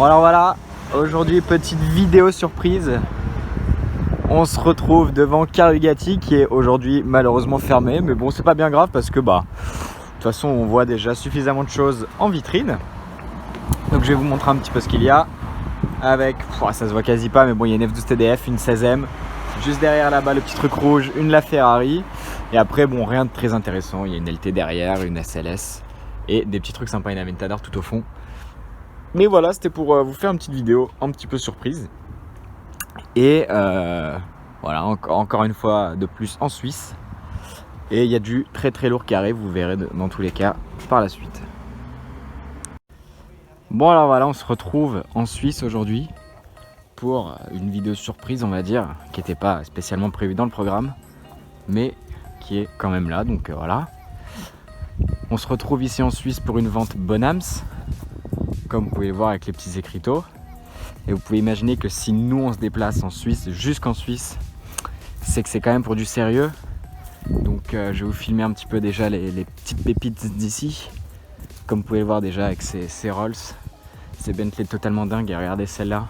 Bon alors voilà, aujourd'hui petite vidéo surprise. On se retrouve devant Car Bugatti qui est aujourd'hui malheureusement fermé. Mais bon, c'est pas bien grave parce que de toute façon on voit déjà suffisamment de choses en vitrine. Donc je vais vous montrer un petit peu ce qu'il y a. Avec, ça se voit quasi pas mais bon, il y a une F12 TDF, une 16M. Juste derrière là-bas le petit truc rouge, une LaFerrari. Et après bon, rien de très intéressant, il y a une LT derrière, une SLS. Et des petits trucs sympas, une Aventador tout au fond. Mais voilà, c'était pour vous faire une petite vidéo un petit peu surprise. Et voilà, encore une fois de plus en Suisse. Et il y a du très très lourd qui arrive, vous verrez dans tous les cas par la suite. Bon alors voilà, on se retrouve en Suisse aujourd'hui pour une vidéo surprise on va dire, qui n'était pas spécialement prévue dans le programme, mais qui est quand même là, donc voilà. On se retrouve ici en Suisse pour une vente Bonhams, comme vous pouvez le voir avec les petits écriteaux. Et vous pouvez imaginer que si nous on se déplace en Suisse, jusqu'en Suisse, c'est que c'est quand même pour du sérieux. Donc je vais vous filmer un petit peu déjà les petites pépites d'ici. Comme vous pouvez le voir déjà avec ces Rolls, ces Bentley totalement dingues. Et regardez celle-là,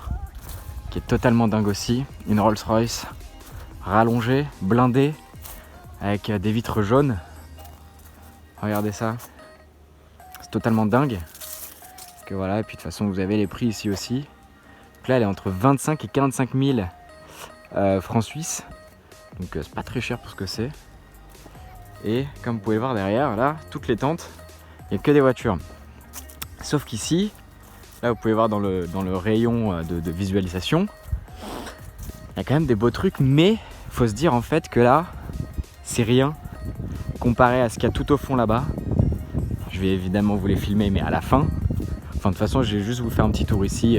qui est totalement dingue aussi. Une Rolls Royce rallongée, blindée, avec des vitres jaunes. Regardez ça, c'est totalement dingue. Que voilà, et puis de toute façon vous avez les prix ici aussi. Donc là elle est entre 25 et 45 000 francs suisses. Donc c'est pas très cher pour ce que c'est. Et comme vous pouvez le voir derrière, là, toutes les tentes, il n'y a que des voitures. Sauf qu'ici, là vous pouvez voir dans le rayon de visualisation, il y a quand même des beaux trucs, mais il faut se dire en fait que là, c'est rien comparé à ce qu'il y a tout au fond là-bas. Je vais évidemment vous les filmer, mais à la fin. Enfin de toute façon, je vais juste vous faire un petit tour ici,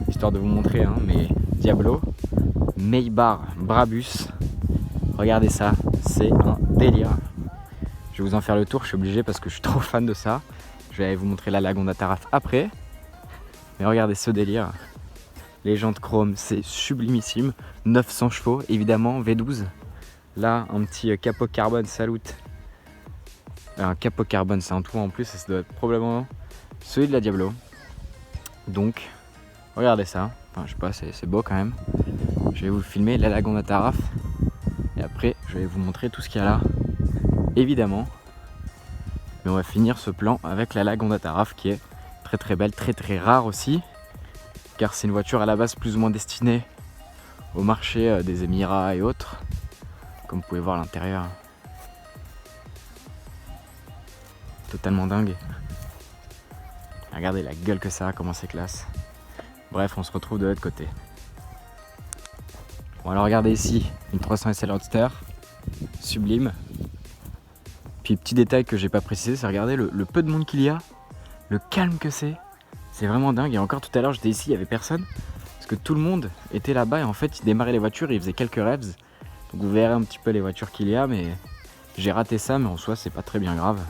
histoire de vous montrer, hein, mais Diablo, Maybach, Brabus, regardez ça, c'est un délire. Je vais vous en faire le tour, je suis obligé parce que je suis trop fan de ça. Je vais aller vous montrer la Lagonda Taraf après. Mais regardez ce délire. Les jantes chrome, c'est sublimissime. 900 chevaux, évidemment, V12. Là, un petit capot carbone, salut. Un capot carbone, c'est un toit en plus, et ça doit être probablement celui de la Diablo. Donc, regardez ça. Enfin, je sais pas, c'est beau quand même. Je vais vous filmer la Lagonda Taraf. Et après, je vais vous montrer tout ce qu'il y a là. Évidemment. Mais on va finir ce plan avec la Lagonda Taraf qui est très très belle, très très rare aussi. Car c'est une voiture à la base plus ou moins destinée au marché des Émirats et autres. Comme vous pouvez voir à l'intérieur. Totalement dingue. Regardez la gueule que ça a, comment c'est classe. Bref, on se retrouve de l'autre côté. Bon alors regardez ici, une 300 SL Roadster. Sublime. Puis petit détail que j'ai pas précisé, c'est regarder le peu de monde qu'il y a, le calme que c'est vraiment dingue. Et encore tout à l'heure j'étais ici, il n'y avait personne, parce que tout le monde était là-bas et en fait ils démarraient les voitures et ils faisaient quelques revs. Donc vous verrez un petit peu les voitures qu'il y a, mais j'ai raté ça, mais en soi c'est pas très bien grave.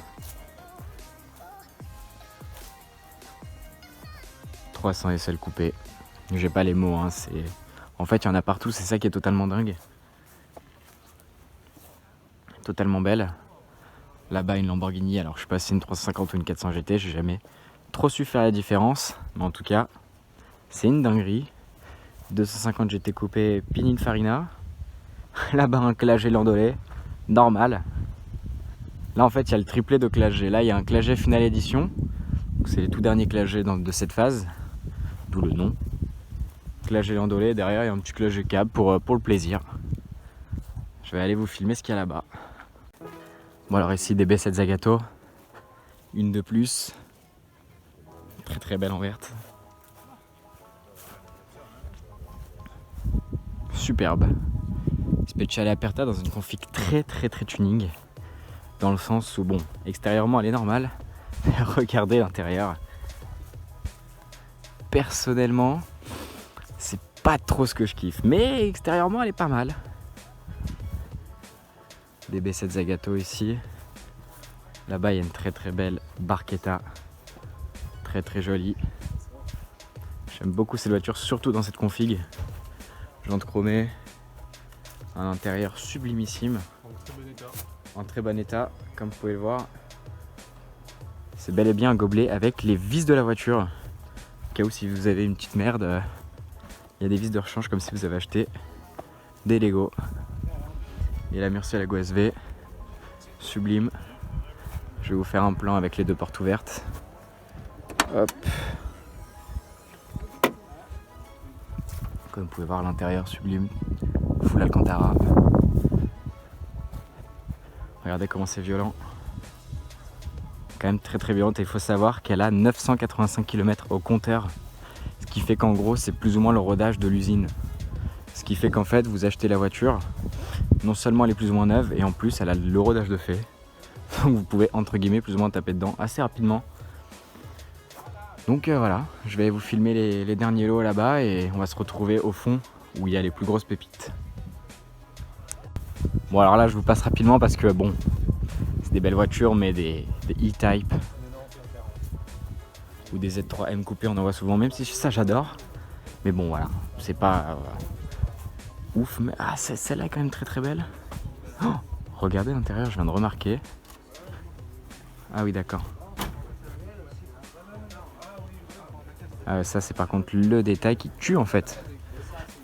300 SL coupé, j'ai pas les mots, hein, en fait il y en a partout, c'est ça qui est totalement dingue. Totalement belle. Là-bas une Lamborghini, alors je sais pas si c'est une 350 ou une 400 GT, j'ai jamais trop su faire la différence, mais en tout cas c'est une dinguerie. 250 GT coupé Pininfarina. Là-bas un Clash G Landaulet, normal. Là en fait il y a le triplé de Clash G, là il y a un Clash G Finale Edition, c'est les tout derniers Clash G de cette phase, d'où le nom. Clash G Landaulet, derrière il y a un petit Clash G Cab pour le plaisir. Je vais aller vous filmer ce qu'il y a là-bas. Bon alors ici des B7 Zagato, une de plus, très très belle en verte. Superbe. Speciale Aperta dans une config très très très tuning, dans le sens où bon, extérieurement elle est normale, regardez l'intérieur. Personnellement, c'est pas trop ce que je kiffe, mais extérieurement elle est pas mal. Des B7 Zagato ici. Là-bas il y a une très très belle Barchetta, très très jolie. J'aime beaucoup cette voiture, surtout dans cette config. Jantes chromées, un intérieur sublimissime, en très bon état, comme vous pouvez le voir. C'est bel et bien un gobelet avec les vis de la voiture cas où si vous avez une petite merde, il y a des vis de rechange comme si vous avez acheté des Lego. Et la Murcielago SV, sublime. Je vais vous faire un plan avec les deux portes ouvertes. Hop. Comme vous pouvez voir, l'intérieur sublime, full Alcantara. Regardez comment c'est violent. Quand même très très violente, et il faut savoir qu'elle a 985 km au compteur. Ce qui fait qu'en gros c'est plus ou moins le rodage de l'usine. Ce qui fait qu'en fait vous achetez la voiture, non seulement elle est plus ou moins neuve, et en plus elle a le rodage de fait. Donc vous pouvez entre guillemets plus ou moins taper dedans assez rapidement. Donc voilà, je vais vous filmer les derniers lots là-bas et on va se retrouver au fond où il y a les plus grosses pépites. Bon alors là je vous passe rapidement parce que bon, c'est des belles voitures mais des E-Type ou des Z3M coupés on en voit souvent, même si ça j'adore. Mais bon voilà, c'est pas ouf, mais ah celle-là est quand même très très belle. Oh, regardez l'intérieur, je viens de remarquer. Ah oui d'accord. Ça c'est par contre le détail qui tue en fait.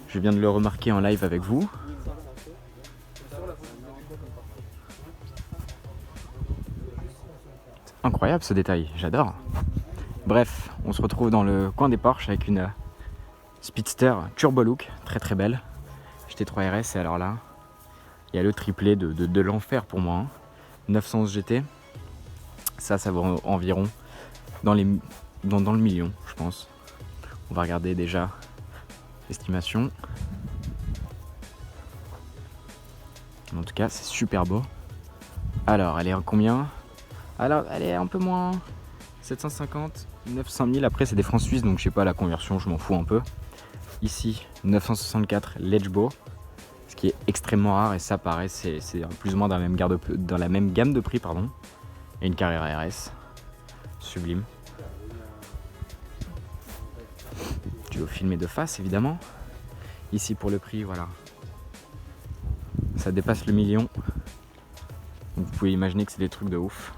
Je viens de le remarquer en live avec vous. C'est incroyable ce détail, j'adore. Bref, on se retrouve dans le coin des Porsche avec une Speedster Turbo Look, très très belle. GT3 RS, et alors là, il y a le triplé de l'enfer pour moi. 911 GT, ça vaut environ dans le million, je pense. On va regarder déjà l'estimation. En tout cas, c'est super beau. Alors, elle est en combien? Alors, elle est un peu moins 750, 900 000. Après, c'est des francs suisses, donc je sais pas la conversion, je m'en fous un peu. Ici, 964 Ledgebo, ce qui est extrêmement rare. Et ça, pareil, c'est plus ou moins dans la même gamme de prix, pardon. Et une Carrera RS, sublime. Je vais vous filmer de face, évidemment. Ici, pour le prix, voilà. Ça dépasse le million. Donc, vous pouvez imaginer que c'est des trucs de ouf.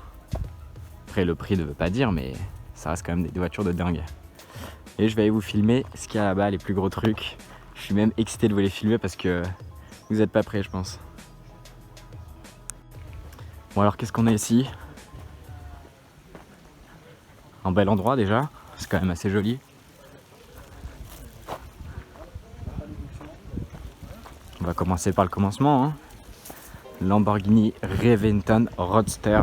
Après, le prix ne veut pas dire, mais ça reste quand même des voitures de dingue. Et je vais aller vous filmer ce qu'il y a là-bas, les plus gros trucs. Je suis même excité de vous les filmer parce que vous n'êtes pas prêts, je pense. Bon, alors qu'est-ce qu'on a ici? Un bel endroit déjà, c'est quand même assez joli. On va commencer par le commencement. Hein. Lamborghini Reventon Roadster.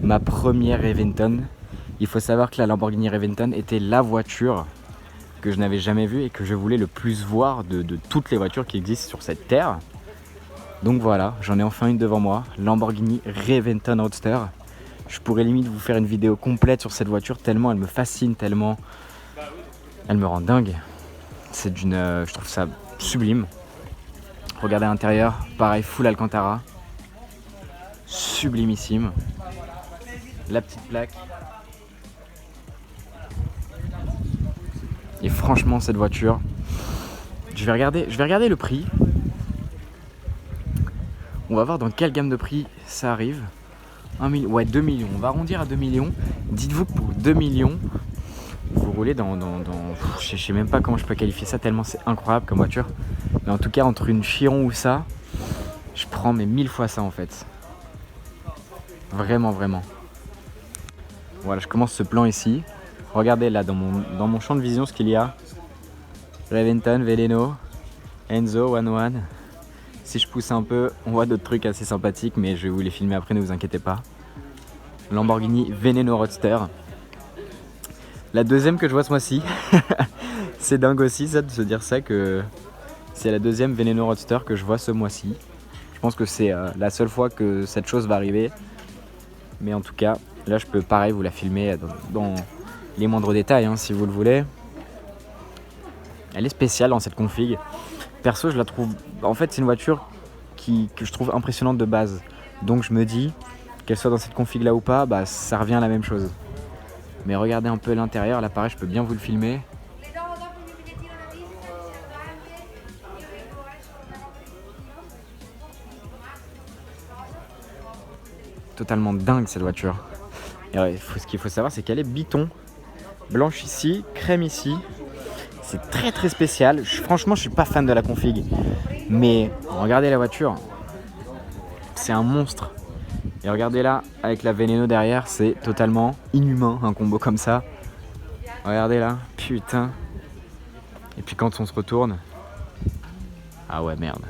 Ma première Reventon. Il faut savoir que la Lamborghini Reventon était la voiture que je n'avais jamais vue et que je voulais le plus voir de toutes les voitures qui existent sur cette terre. Donc voilà, j'en ai enfin une devant moi, Lamborghini Reventon Roadster. Je pourrais limite vous faire une vidéo complète sur cette voiture tellement elle me fascine, tellement elle me rend dingue. C'est je trouve ça sublime. Regardez l'intérieur, pareil, full Alcantara. Sublimissime. La petite plaque. Et franchement, cette voiture, je vais regarder le prix. On va voir dans quelle gamme de prix ça arrive. 2 millions. On va arrondir à 2 millions. Dites-vous que pour 2 millions, vous roulez dans je sais même pas comment je peux qualifier ça, tellement c'est incroyable comme voiture. Mais en tout cas, entre une Chiron ou ça, je prends mais 1000 fois ça en fait. Vraiment, vraiment. Voilà, je commence ce plan ici. Regardez là dans mon champ de vision ce qu'il y a. Reventon, Veleno, Enzo, One. Si je pousse un peu, on voit d'autres trucs assez sympathiques, mais je vais vous les filmer après, ne vous inquiétez pas. Lamborghini Veneno Roadster. La deuxième que je vois ce mois-ci. C'est dingue aussi ça de se dire ça, que c'est la deuxième Veneno Roadster que je vois ce mois-ci. Je pense que c'est la seule fois que cette chose va arriver. Mais en tout cas, là je peux pareil vous la filmer dans les moindres détails hein, si vous le voulez. Elle est spéciale dans cette config. Perso je la trouve, en fait c'est une voiture que je trouve impressionnante de base. Donc je me dis, qu'elle soit dans cette config là ou pas, bah ça revient à la même chose. Mais regardez un peu l'intérieur, là pareil je peux bien vous le filmer. Totalement dingue cette voiture. Et ouais, ce qu'il faut savoir c'est qu'elle est biton. blanche ici, crème ici. C'est très très spécial. Franchement, je suis pas fan de la config. Mais regardez la voiture. C'est un monstre. Et regardez là, avec la Veneno derrière, c'est totalement inhumain, un combo comme ça. Regardez là, putain. Et puis quand on se retourne... Ah ouais, merde.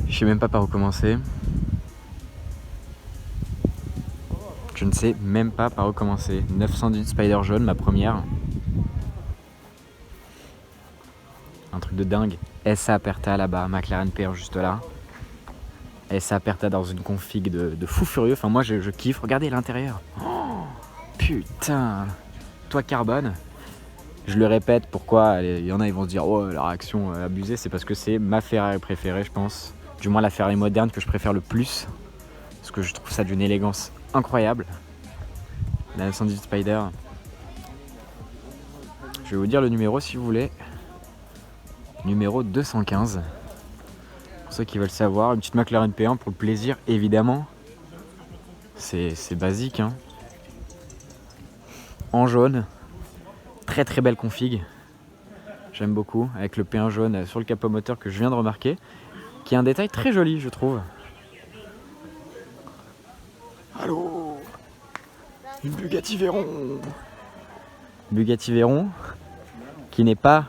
Je sais même pas par où commencer. Je ne sais même pas par où commencer. 918 Spider jaune, ma première. Un truc de dingue. SA Aperta là-bas, McLaren PR juste là. SA Aperta dans une config de fou furieux. Enfin moi je kiffe. Regardez l'intérieur. Oh, putain. Toit carbone. Je le répète, pourquoi il y en a ils vont se dire oh la réaction abusée, c'est parce que c'est ma Ferrari préférée je pense. Du moins la Ferrari moderne que je préfère le plus. Parce que je trouve ça d'une élégance incroyable. La 918 Spider. Je vais vous dire le numéro si vous voulez. Numéro 215. Pour ceux qui veulent savoir, une petite McLaren P1 pour le plaisir évidemment. C'est basique hein. En jaune. Très très belle config. J'aime beaucoup. Avec le P1 jaune sur le capot moteur que je viens de remarquer. Qui est un détail très joli je trouve. Allô, une Bugatti Veyron. Bugatti Veyron, qui n'est pas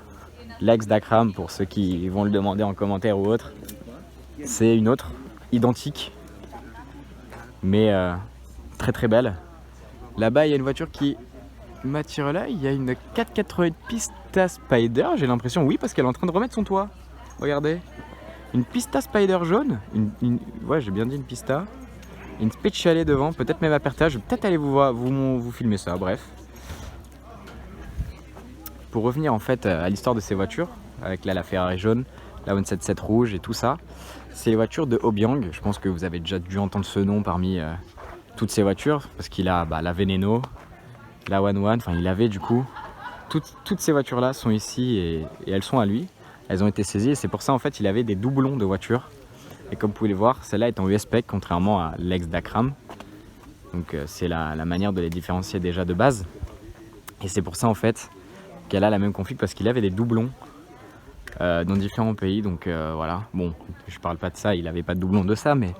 l'ex d'Akram pour ceux qui vont le demander en commentaire ou autre. C'est une autre, identique, mais très très belle. Là-bas, il y a une voiture qui m'attire là. Il y a une 488 Pista Spider. J'ai l'impression, oui, parce qu'elle est en train de remettre son toit. Regardez, une Pista Spider jaune. Ouais, j'ai bien dit une Pista. Une Speciale devant, peut-être même Aperta. Je vais peut-être aller vous filmer ça, bref. Pour revenir en fait à l'histoire de ces voitures, avec là la Ferrari jaune, la 177 rouge et tout ça, c'est les voitures de Obiang. Je pense que vous avez déjà dû entendre ce nom parmi toutes ces voitures, parce qu'il a la Veneno, la 11, enfin il avait du coup. Toutes ces voitures là sont ici et elles sont à lui. Elles ont été saisies et c'est pour ça en fait il avait des doublons de voitures. Et comme vous pouvez le voir, celle-là est en US-Spec contrairement à l'ex d'Akram. Donc c'est la manière de les différencier déjà de base. Et c'est pour ça en fait qu'elle a la même config parce qu'il avait des doublons dans différents pays. Donc voilà, bon, je parle pas de ça, il avait pas de doublons de ça, mais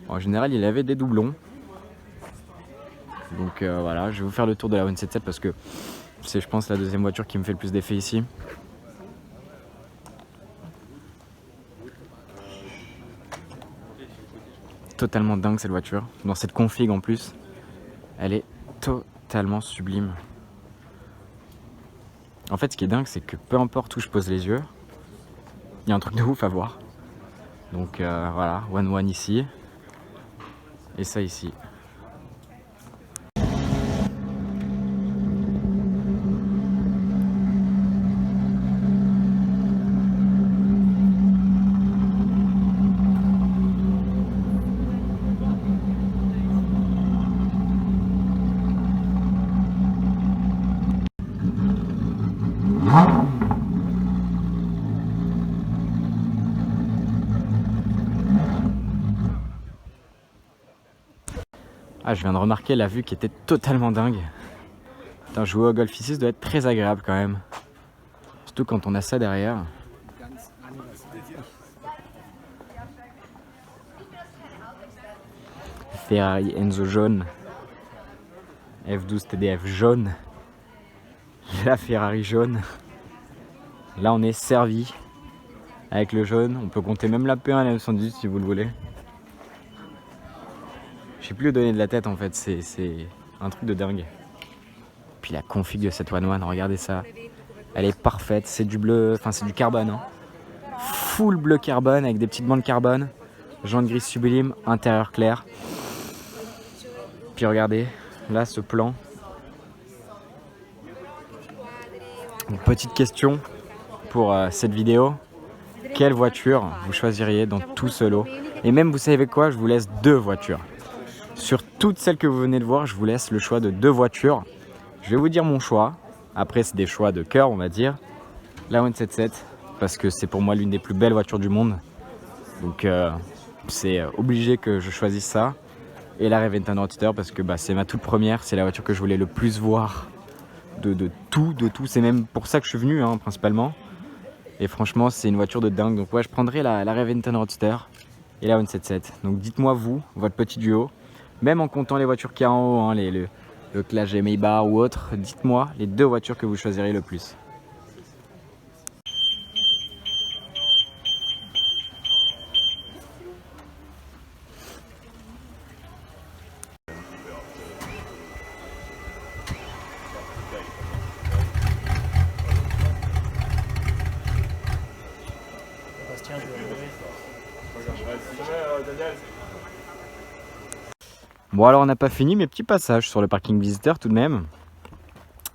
en général il avait des doublons. Donc voilà, je vais vous faire le tour de la 177 parce que c'est je pense la deuxième voiture qui me fait le plus d'effet ici. Totalement dingue cette voiture, dans cette config en plus, elle est totalement sublime. En fait ce qui est dingue c'est que peu importe où je pose les yeux, il y a un truc de ouf à voir. Donc voilà, 1-1 ici, et ça ici. Ah, je viens de remarquer la vue qui était totalement dingue. Putain, jouer au golf ici, ça doit être très agréable quand même. Surtout quand on a ça derrière. Ferrari Enzo jaune. F12 TDF jaune. La Ferrari jaune. Là, on est servi avec le jaune. On peut compter même la P1 à la 918 si vous le voulez. Je sais plus où donner de la tête en fait, c'est un truc de dingue. Puis la config de cette 1-1, regardez ça. Elle est parfaite, c'est du bleu, enfin c'est du carbone. Hein. Full bleu carbone avec des petites bandes carbone. Jaune gris sublime, intérieur clair. Puis regardez, là ce plan. Une petite question pour cette vidéo. Quelle voiture vous choisiriez dans tout ce lot? Et même vous savez quoi, je vous laisse 2 voitures. Sur toutes celles que vous venez de voir, je vous laisse le choix de 2 voitures. Je vais vous dire mon choix. Après, c'est des choix de cœur, on va dire. La 177, parce que c'est pour moi l'une des plus belles voitures du monde. Donc, c'est obligé que je choisisse ça. Et la Raventon Roadster parce que c'est ma toute première, c'est la voiture que je voulais le plus voir de tout. C'est même pour ça que je suis venu principalement. Et franchement c'est une voiture de dingue. Donc ouais, je prendrai la Raventon Roadster et la 177. Donc dites-moi vous, votre petit duo, même en comptant les voitures qu'il y a en haut, le Clash et Maybach ou autre, dites-moi les 2 voitures que vous choisirez le plus. Bon alors on n'a pas fini, mes petits passages sur le parking visiteur tout de même.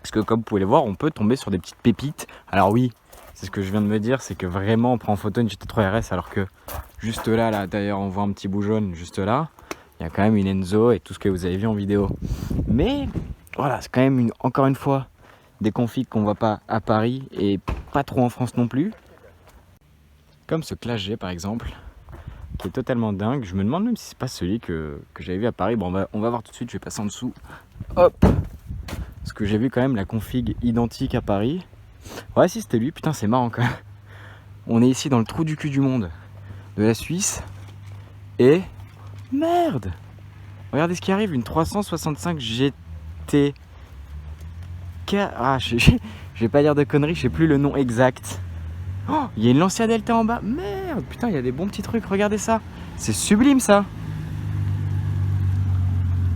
Parce que comme vous pouvez le voir, on peut tomber sur des petites pépites. Alors oui, c'est ce que je viens de me dire, c'est que vraiment on prend en photo une GT3 RS alors que juste là d'ailleurs on voit un petit bout jaune juste là. Il y a quand même une Enzo et tout ce que vous avez vu en vidéo. Mais voilà, c'est quand même encore une fois des configs qu'on voit pas à Paris et pas trop en France non plus. Comme ce Clash G par exemple, qui est totalement dingue. Je me demande même si c'est pas celui que j'avais vu à Paris. Bon, on va voir tout de suite, je vais passer en dessous. Hop! Parce que j'ai vu quand même la config identique à Paris. Ouais, si c'était lui, putain, c'est marrant quand même. On est ici dans le trou du cul du monde de la Suisse. Et merde! Regardez ce qui arrive, une 365 GT. Ah, je vais pas dire de conneries, je sais plus le nom exact. Oh, il y a une Lancia Delta en bas. Merde, putain, il y a des bons petits trucs. Regardez ça. C'est sublime ça.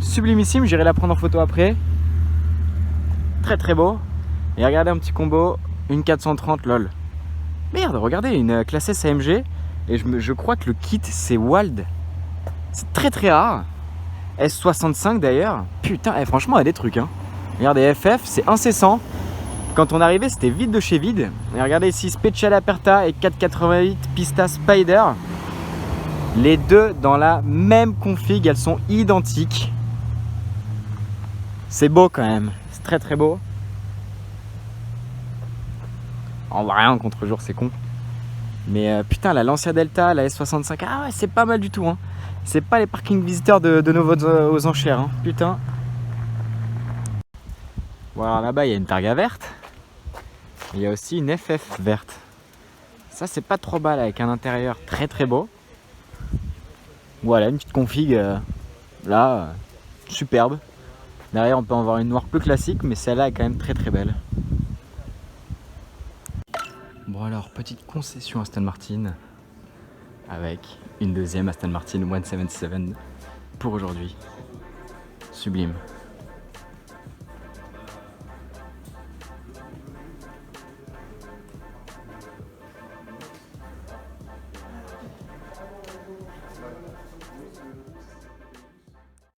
Sublimissime, j'irai la prendre en photo après. Très très beau. Et regardez un petit combo, une 430 lol. Merde, regardez, une classe S AMG. Et je crois que le kit c'est Wald. C'est très très rare. S65 d'ailleurs. Putain, franchement, il y a des trucs. Regardez, FF, c'est incessant. Quand on arrivait, c'était vide de chez vide. Et regardez ici, Special Aperta et 488 Pista Spider. Les deux dans la même config, elles sont identiques. C'est beau quand même, c'est très très beau. On voit rien en contre-jour, c'est con. Mais putain, la Lancia Delta, la S65, ah ouais, c'est pas mal du tout. C'est pas les parking visiteurs de nouveau aux enchères, putain. Voilà, là-bas, il y a une Targa verte. Il y a aussi une FF verte. Ça, c'est pas trop mal avec un intérieur très très beau. Voilà, une petite config là, superbe. Derrière, on peut en voir une noire plus classique, mais celle-là est quand même très très belle. Bon alors, petite concession Aston Martin avec une deuxième Aston Martin 177 pour aujourd'hui. Sublime.